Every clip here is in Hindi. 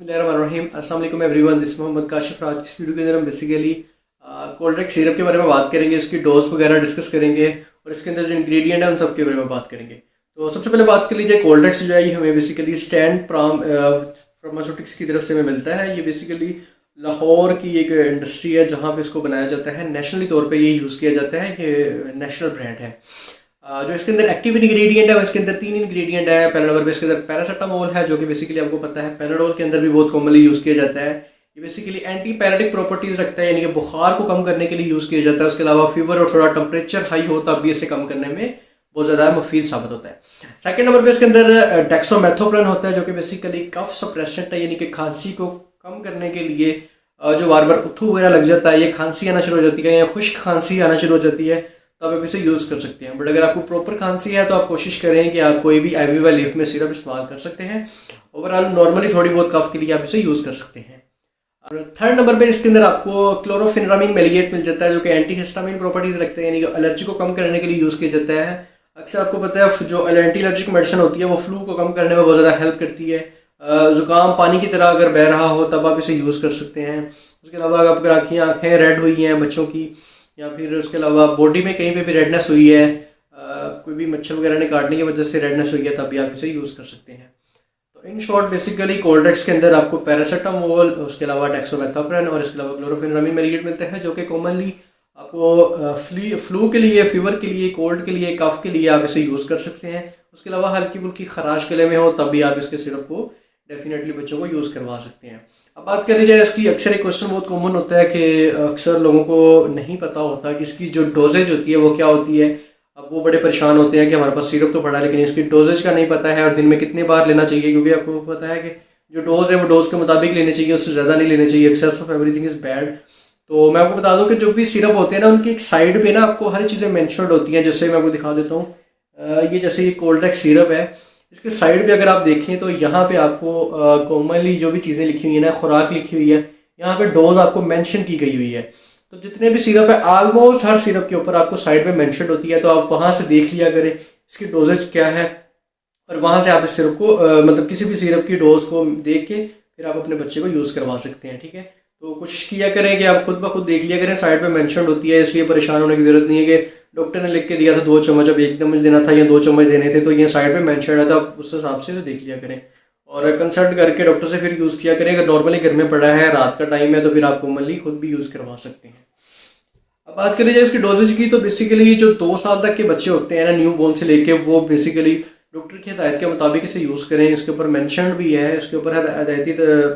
बिस्मिल्लाहिर्रहमानिर्रहीम। अस्सलाम वालेकुम एवरीवन, दिस मोहम्मद काशिफ। आज की इस वीडियो के अंदर हम बेसिकली कोल्ड ड्रिंक सिरप के बारे में बात करेंगे, इसकी डोज वगैरह डिस्कस करेंगे और इसके अंदर जो इंग्रेडिएंट है उन सब के बारे में बात करेंगे। तो सबसे पहले बात कर लीजिए, कोल्ड ड्रिंक्स जो है ये हमें बेसिकली स्टैंड फार्मास्यूटिक्स की तरफ से हमें मिलता है। ये बेसिकली लाहौर की एक इंडस्ट्री है जहाँ पे इसको बनाया जाता है। नेशनली तौर पे ये यूज़ किया जाता है, ये नेशनल ब्रांड है। जो इसके अंदर एक्टिव इंग्रेडिएंट है, इसके अंदर 3 इंग्रेडिएंट है। पहले नंबर पे इसके अंदर पैरासीटामोल है, जो कि बेसिकली आपको पता है पैराडोल के अंदर भी बहुत कॉमनली यूज़ किया जाता है। ये बेसिकली एंटी पैराटिक प्रॉपर्टीज़ रखता है, यानी कि बुखार को कम करने के लिए यूज़ किया जाता है। उसके अलावा फीवर और थोड़ा टेम्परेचर हाई हो तब भी इसे कम करने में बहुत ज़्यादा मुफीद साबित होता है। सेकंड नंबर पे इसके अंदर डेक्सोमेथोप्रेन होता है, जो कि बेसिकली कफ सप्रेसेंट है, यानी कि खांसी को कम करने के लिए जो बार बार उथू वगैरह लग जाता है, ये खांसी आना शुरू हो जाती है या खुश्क खांसी आना शुरू हो जाती है, तो आप इसे यूज़ कर सकते हैं। बट अगर आपको प्रॉपर खांसी है तो आप कोशिश करें कि आप कोई भी एविवा लीफ में सिरप इस्तेमाल कर सकते हैं। ओवरऑल नॉर्मली थोड़ी बहुत कफ के लिए आप इसे यूज़ कर सकते हैं। और थर्ड नंबर पे इसके अंदर आपको क्लोरोफेनिरामिन मेलिएट मिल जाता है, जो कि एंटी हिस्टामिन प्रॉपर्टीज़ रखते हैं, यानी कि एलर्जी को कम करने के लिए यूज़ किया जाता है। अक्सर आपको पता है जो एंटी एलर्जिक मेडिसिन होती है वो फ्लू को कम करने में बहुत ज़्यादा हेल्प करती है। ज़ुकाम पानी की तरह अगर बह रहा हो तब आप इसे यूज़ कर सकते हैं। उसके अलावा अगर आपकी आँखें रेड हुई हैं बच्चों की, या फिर उसके अलावा बॉडी में कहीं पे भी रेडनेस हुई है, कोई भी मच्छर वगैरह ने काटने की वजह से रेडनेस हुई है, तब भी आप इसे यूज़ कर सकते हैं। तो in short basically cold drinks के अंदर आपको पैरासीटामोल, उसके अलावा डेक्सोमेथोप्रेन और इसके अलावा क्लोरोफेनिरामिन मेलिएट मिलते हैं, जो कि कॉमनली आपको फ्लू के लिए, फीवर के लिए, कोल्ड के लिए, कफ के लिए आप इसे यूज़ कर सकते हैं। उसके अलावा हल्की फुल्की खराश गले में हो तब भी आप इसके सिरप को डेफिनेटली बच्चों को यूज़ करवा सकते हैं। अब बात करी जाए इसकी, अक्सर एक क्वेश्चन बहुत कॉमन होता है कि अक्सर लोगों को नहीं पता होता कि इसकी जो डोजेज होती है वो क्या होती है। अब वो बड़े परेशान होते हैं कि हमारे पास सिरप तो पड़ा है लेकिन इसकी डोजेज का नहीं पता है और दिन में कितने बार लेना चाहिए, क्योंकि आपको पता है कि जो डोज है वो डोज के मुताबिक लेनी चाहिए, उससे ज़्यादा नहीं लेनी चाहिए। Excess of everything is bad. तो मैं आपको बता दूं कि जो भी सिरप होते हैं ना, उनकी एक साइड पे ना आपको हर चीज़ें मेंशन्ड होती हैं। जैसे मैं आपको दिखा देता हूँ, ये जैसे ये कोल्ड ड्रिंक सिरप है, इसके साइड पे अगर आप देखें तो यहाँ पे आपको कॉमनली जो भी चीज़ें लिखी हुई है ना, खुराक लिखी हुई है, यहाँ पे डोज आपको मेंशन की गई हुई है। तो जितने भी सिरप है ऑलमोस्ट हर सिरप के ऊपर आपको साइड पे मेंशन होती है, तो आप वहाँ से देख लिया करें इसकी डोजेज क्या है और वहाँ से आप इस सिरप को मतलब किसी भी सिरप की डोज को देख के फिर आप अपने बच्चे को यूज़ करवा सकते हैं। ठीक है, तो कोशिश किया करें कि आप खुद ब खुद देख लिया करें, साइड पे मेंशन होती है, इसलिए परेशान होने की ज़रूरत नहीं है कि डॉक्टर ने लिख के दिया था 2 चम्मच, अब 1 चम्मच देना था या 2 चम्मच देने थे, तो ये साइड पे मेंशन है, तो आप उस हिसाब से देख लिया करें और कंसल्ट करके डॉक्टर से फिर यूज़ किया करें। अगर नॉर्मली घर में पड़ा है, रात का टाइम है, तो फिर आप कॉमनली खुद भी यूज़ करवा सकते हैं। अब बात करें जाए इसकी डोजेज की, तो बेसिकली जो 2 साल तक के बच्चे होते हैं ना, न्यू बॉर्न से लेके, वो बेसिकली डॉक्टर की हिदायत के मुताबिक इसे यूज़ करें। इसके ऊपर मेंशन भी है, इसके ऊपर हिदायती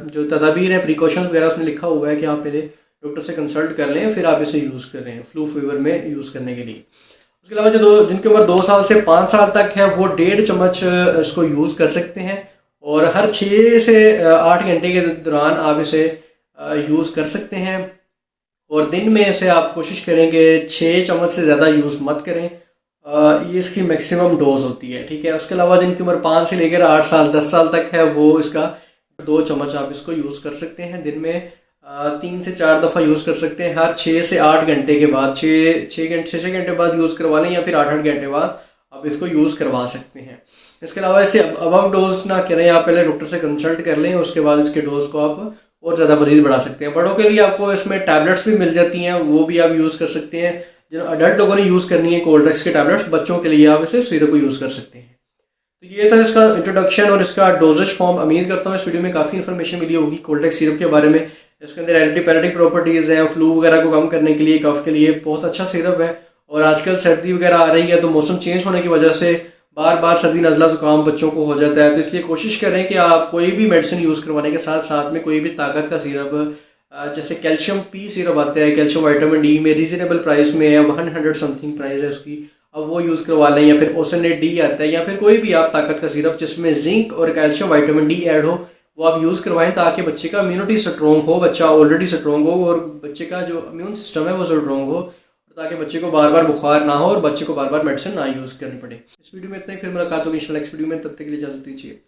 जो तदाबीर है, प्रिकॉशंस वगैरह, उसमें लिखा हुआ है कि आप पहले डॉक्टर से कंसल्ट कर लें फिर आप इसे यूज़ करें फ्लू फीवर में यूज़ करने के लिए। उसके अलावा जो जिनकी उम्र 2 साल से 5 साल तक है वो 1.5 चम्मच इसको यूज़ कर सकते हैं और हर 6 से 8 घंटे के दौरान आप इसे यूज़ कर सकते हैं। और दिन में इसे आप कोशिश करेंगे 6 चम्मच से ज़्यादा यूज़ मत करें, ये इसकी मैक्सिमम डोज होती है। ठीक है, उसके अलावा जिनकी उम्र 5 से लेकर 8 साल 10 साल तक है वो इसका 2 चम्मच आप इसको यूज़ कर सकते हैं। दिन में 3 से 4 दफ़ा यूज़ कर सकते हैं, हर 6 से 8 घंटे के बाद, 6 घंटे बाद यूज़ करवा लें या फिर 8 घंटे बाद आप इसको यूज़ करवा सकते हैं। इसके अलावा इसे अबव डोज ना करें, आप पहले डॉक्टर से कंसल्ट कर लें, उसके बाद इसके डोज को आप और ज़्यादा मज़ीद बढ़ा सकते हैं। बड़ों के लिए आपको इसमें टैबलेट्स भी मिल जाती हैं, वो भी आप यूज़ कर सकते हैं। जो अडल्ट लोगों ने यूज़ करनी है कोल्ड ड्रिंक्स के टैबलेट्स, बच्चों के लिए आप इसे सिरप को यूज़ कर सकते हैं। तो ये था इसका इंट्रोडक्शन और इसका डोजेज फॉर्म। उम्मीद करता हूँ इस वीडियो में काफ़ी इन्फॉर्मेशन मिली होगी कोल्ड ड्रिंक सिरप के बारे में। इसके अंदर एंटी पैराटिक प्रॉपर्टीज़ हैं, फ्लू वगैरह को कम करने के लिए, कफ के लिए बहुत अच्छा सिरप है। और आजकल सर्दी वगैरह आ रही है, तो मौसम चेंज होने की वजह से बार बार सर्दी नज़ला ज़ुकाम बच्चों को हो जाता है, तो इसलिए कोशिश करें कि आप कोई भी मेडिसिन यूज़ करवाने के साथ साथ में कोई भी ताकत का सिरप, जैसे कैल्शियम पी सिरप आता है, कैल्शियम विटामिन डी में रीज़नेबल प्राइस में है, 100 समथिंग प्राइस है उसकी, अब वो यूज़ करवा लें। या फिर ओसनेट डी आता है, या फिर कोई भी आप ताकत का सिरप जिसमें जिंक और कैल्शियम विटामिन डी ऐड हो, वो आप यूज़ करवाएं ताकि बच्चे का इम्यूनिटी स्ट्रॉन्ग हो, बच्चा ऑलरेडी स्ट्रॉन्ग हो और बच्चे का जो इम्यून सिस्टम है वो स्ट्रॉन्ग हो, ताकि बच्चे को बार बार बुखार ना हो और बच्चे को बार बार मेडिसिन ना यूज़ करनी पड़े। इस वीडियो में इतना ही, फिर मुलाकात होगी इंशाल्लाह नेक्स्ट वीडियो में, तब तक के लिए इजाज़त दीजिए।